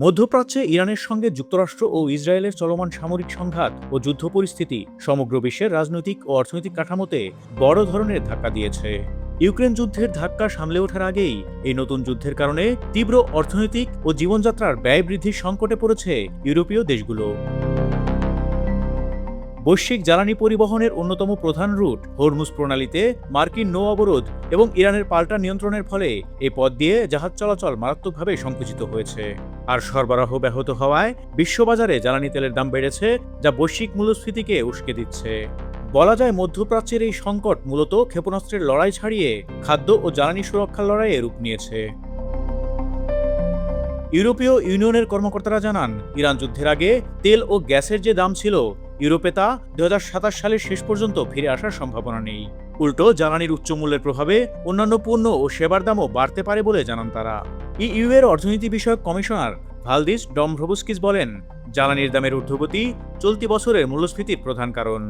মধ্যপ্রাচ্যে ইরানের সঙ্গে যুক্তরাষ্ট্র ও ইসরায়েলের চলমান সামরিক সংঘাত ও যুদ্ধ পরিস্থিতি সমগ্র বিশ্বের রাজনৈতিক ও অর্থনৈতিক কাঠামোতে বড় ধরনের ধাক্কা দিয়েছে। ইউক্রেন যুদ্ধের ধাক্কা সামলে ওঠার আগেই এই নতুন যুদ্ধের কারণে তীব্র অর্থনৈতিক ও জীবনযাত্রার ব্যয় বৃদ্ধির সংকটে পড়েছে ইউরোপীয় দেশগুলো। বৈশ্বিক জ্বালানি পরিবহনের অন্যতম প্রধান রুট হরমুজ প্রণালীতে মার্কিন নৌ অবরোধ এবং ইরানের পাল্টা নিয়ন্ত্রণের ফলে এই পথ দিয়ে জাহাজ চলাচল মারাত্মকভাবে সংকুচিত হয়েছে। আর সরবরাহ ব্যাহত হওয়ায় বিশ্ববাজারে জ্বালানি তেলের দাম বেড়েছে, যা বৈশ্বিক মূল্যস্ফীতিকে উস্কে দিচ্ছে। বলা যায় মধ্যপ্রাচ্যের এই সংকট মূলত ক্ষেপণাস্ত্রের লড়াই ছাড়িয়ে খাদ্য ও জ্বালানি সুরক্ষার লড়াইয়ে রূপ নিয়েছে। ইউরোপীয় ইউনিয়নের কর্মকর্তারা জানান, ইরান যুদ্ধের আগে তেল ও গ্যাসের যে দাম ছিল, ইউরোপে তা 2027 সালের শেষ পর্যন্ত ফিরে আসার সম্ভাবনা নেই। উল্টো জ্বালানির উচ্চ মূল্যের প্রভাবে অন্যান্য পণ্য ও সেবার দামও বাড়তে পারে বলে জানান তারা। ইইউ এর অর্থনীতি বিষয়ক কমিশনার ভালদিস ডমভ্রোভস্কিস বলেন, জ্বালানির দামের ঊর্ধ্বগতি চলতি বছরের মূল্যস্ফীতির প্রধান কারণ।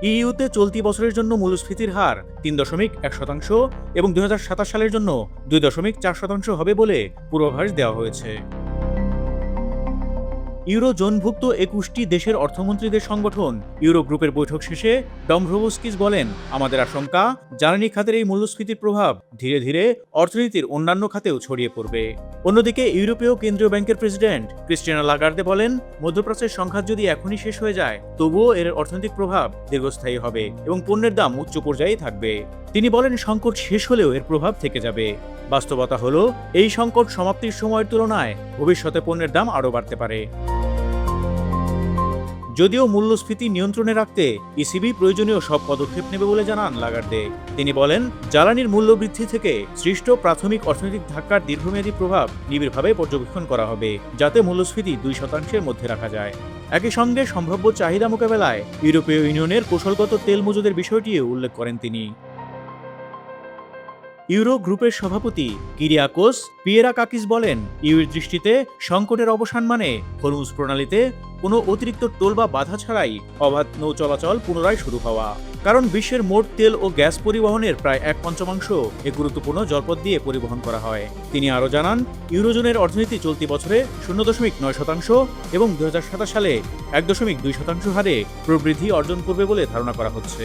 ইইউতে চলতি বছরের জন্য মূল্যস্ফীতির হার 3.1% এবং 2027 সালের জন্য 2.4% হবে বলে পূর্বাভাস দেওয়া হয়েছে। ইউরোজোনভুক্ত 21টি দেশের অর্থমন্ত্রীদের সংগঠন ইউরো গ্রুপের বৈঠক শেষে ডমভ্রোভস্কিস বলেন, আমাদের আশঙ্কা জ্বালানি খাতের এই মূল্যস্ফীতির প্রভাব ধীরে ধীরে অর্থনীতির অন্যান্য খাতেও ছড়িয়ে পড়বে। অন্যদিকে ইউরোপীয় কেন্দ্রীয় ব্যাংকের প্রেসিডেন্ট ক্রিস্টিয়ানা লাগার্দে বলেন, মধ্যপ্রাচ্যের সংঘাত যদি এখনই শেষ হয়ে যায়, তবুও এর অর্থনৈতিক প্রভাব দীর্ঘস্থায়ী হবে এবং পণ্যের দাম উচ্চ পর্যায়ে থাকবে। তিনি বলেন, সংকট শেষ হলেও এর প্রভাব থেকে যাবে। বাস্তবতা হলো, এই সংকট সমাপ্তির সময়ের তুলনায় ভবিষ্যতে পণ্যের দাম আরও বাড়তে পারে। যদিও মূল্যস্ফীতি নিয়ন্ত্রণে রাখতে ইসিবি প্রয়োজনীয় সব পদক্ষেপ নেবে বলে জানান লাগার্দে। তিনি বলেন, জ্বালানির মূল্য বৃদ্ধি থেকে সৃষ্ট প্রাথমিক অর্থনৈতিক ধাক্কার দীর্ঘমেয়াদী প্রভাব নিবিড়ভাবে পর্যবেক্ষণ করা হবে, যাতে মূল্যস্ফীতি 2%-এর মধ্যে রাখা যায়। একই সঙ্গে সম্ভাব্য চাহিদা মোকাবেলায় ইউরোপীয় ইউনিয়নের কৌশলগত তেল মজুদের বিষয়টিও উল্লেখ করেন তিনি। ইউরো গ্রুপের সভাপতি কিরিয়াকোস পিয়েরাকাকিস বলেন, ইউর দৃষ্টিতে সংকটের অবসান মানে হরমুজ প্রণালীতে কোনো অতিরিক্ত টোল বা বাধা ছাড়াই অবাধ নৌ চলাচল পুনরায় শুরু হওয়া। কারণ বিশ্বের মোট তেল ও গ্যাস পরিবহনের প্রায় 1/5 এ গুরুত্বপূর্ণ জলপথ দিয়ে পরিবহন করা হয়। তিনি আরও জানান, ইউরোজোনের অর্থনীতি চলতি বছরে 0.9% এবং 2027 সালে 1.2% হারে প্রবৃদ্ধি অর্জন করবে বলে ধারণা করা হচ্ছে।